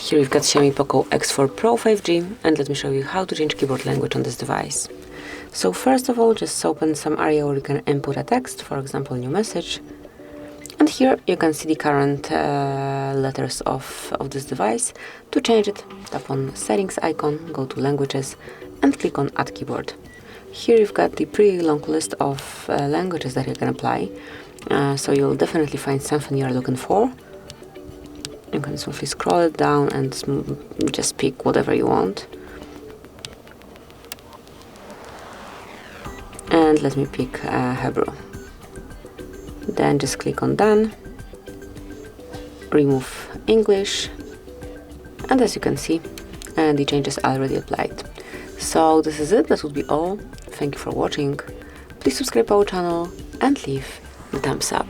Here we've got Xiaomi POCO X4 Pro 5G, and let me show you how to change keyboard language on this device. So first of all, just open some area where you can input a text, for example, new message. And here you can see the current letters of this device. To change it, tap on settings icon, go to languages, and click on add keyboard. Here you've got the pretty long list of languages that you can apply. So you'll definitely find something you're looking for. You can simply scroll it down and just pick whatever you want. And let me pick Hebrew. Then just click on done, remove English, and as you can see, the changes are already applied. So this is it, that would be all. Thank you for watching. Please subscribe our channel and leave the thumbs up.